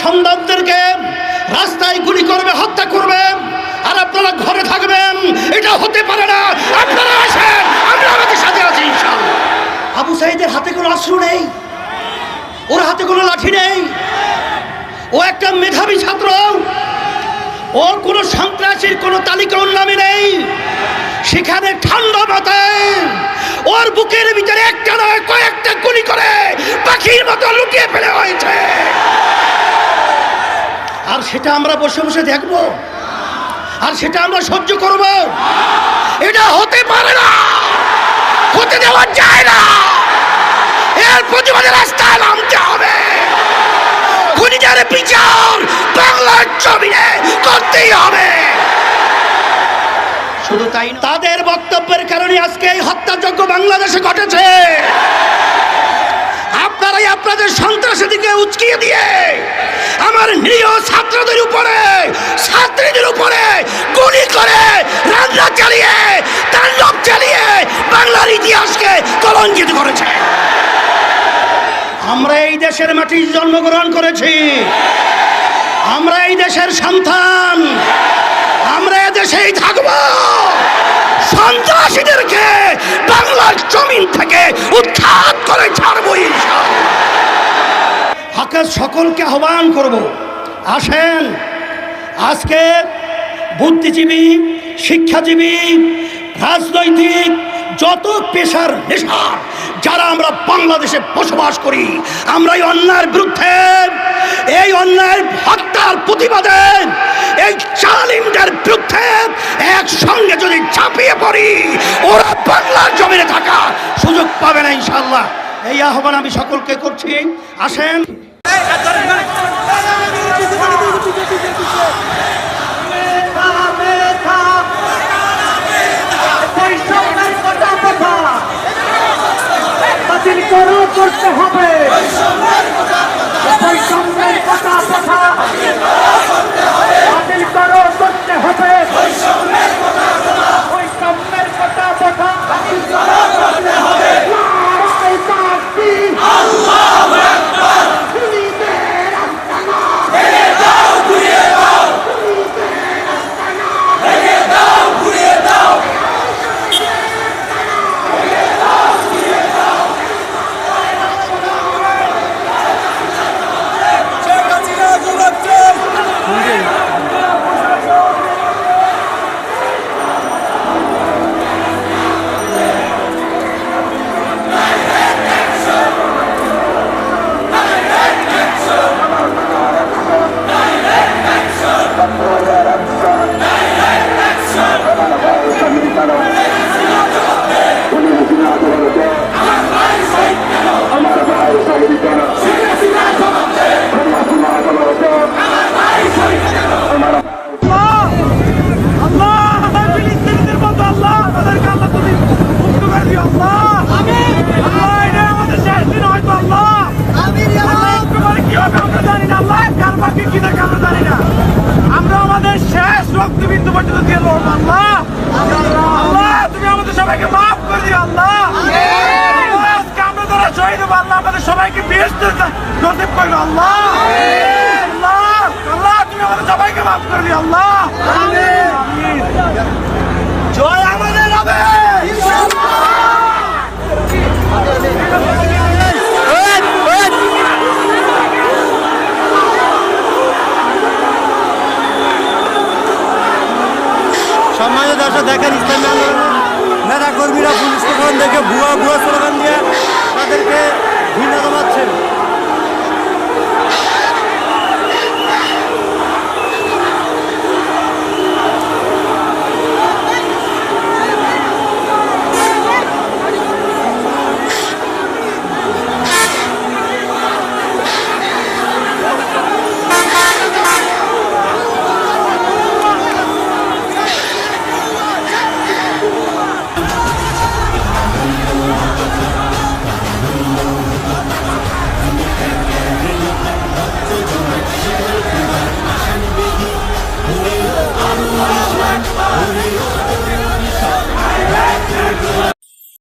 সন্তানদেরকে রাস্তায় গুলি করবে, হত্যা করবে, আর আপনারা ঘরে থাকবেন, এটা হতে পারে না। আপনারা আসেন, আমরা আমাদের সাথে আছি ইনশাআল্লাহ। আবু সাঈদের হাতে কোনো অস্ত্র নেই, ওর হাতে কোনো লাঠি নেই, ও একটা মেধাবী ছাত্র, ওর কোনো সন্ত্রাসীর কোনো তালিকা ওর নামে নেই। সেখানে ঠান্ডা মাথায় ওর বুকের ভিতরে একটা নয় কয়েকটা গুলি করে পাখির মতো লুকিয়ে ফেলে হয়েছে। আর সেটা আমরা বসে বসে দেখব, আর সেটা আমরা সহ্য করব? এটা হতে পারে না, হতে দেওয়া যায় না। এর প্রতিবাদে রাস্তায় নামতে হবে। খুনিদের বিচার বাংলার জমিনে করতেই হবে। শুধু তাই না, তাদের বক্তব্যের কারণে আজকে এই হত্যাযজ্ঞ বাংলাদেশে ঘটেছে। আপনারাই আপনাদের সন্ত্রাসীদেরকে উচকিয়ে দিয়ে আমার নিরীহ ছাত্রদের উপরে, ছাত্রীদের উপরে গুলি করে, রান্না চালিয়ে, তাণ্ডব চালিয়ে বাংলার ইতিহাসকে কলঙ্কিত করেছে। আমরা এই দেশের মাটিতে জন্মগ্রহণ করেছি, আমরা এই দেশের সন্তান, আমরা এ দেশেই থাকব। সন্ত্রাসীদেরকে বাংলার জমিন থেকে উৎখাত করে ছাড়ব ইনশাআল্লাহ। আকাশ সকলকে আহ্বান করব, আসেন আজকে বুদ্ধিজীবী, শিক্ষাজীবী, রাজনৈতিক যত পেশার নেশার যারা আমরা বাংলাদেশে বসবাস করি, আমরা এই অন্যায়ের বিরুদ্ধে, এই অন্যায়ের হত্যার প্রতিবাদে, এই জালিমদের বিরুদ্ধে একসঙ্গে যদি ঝাঁপিয়ে পড়ি, ওরা বাংলার জমিনে থাকা সুযোগ পাবে না ইনশাআল্লাহ। এই আহ্বান আমি সকলকে করছি, আসেন। করতে হবে বৈষম্যের কথা বাতিল করো, করতে হবে বৈষম্যের কথা বাতিল করো, করতে হবে। নারায়ে তাকবীর, আল্লাহু আকবার। খুনিদের আস্তানা ভেঙে দাও, ঘুরিয়ে দাও, খুনিদের আস্তানা ভেঙে দাও, ঘুরিয়ে দাও, ভেঙে দাও, ঘুরিয়ে দাও। আমরা আমাদের শেষ রক্তবিন্দু পর্যন্ত দিয়ে লড়বো। আল্লাহ, আল্লাহ তুমি আমাদের সবাইকে মাফ করে দিও। আল্লাহ, আজকে আমরা যারা শহীদ হবো, আল্লাহ আমাদের সবাইকে বেহেশতের নসিব করো। আল্লাহ, আল্লাহ, আল্লাহ তুমি আমাদের সবাইকে মাফ করে দিও। আল্লাহ, জয় আমাদের হবে ইনশাআল্লাহ। সম্মানিত দর্শক, দেখেন ইসলামী আন্দোলনের নেতা কর্মীরা পুলিশ প্রশাসন দেখে ভুয়া স্লোগান দিয়ে তাদেরকে ঘৃণা জানাচ্ছেন।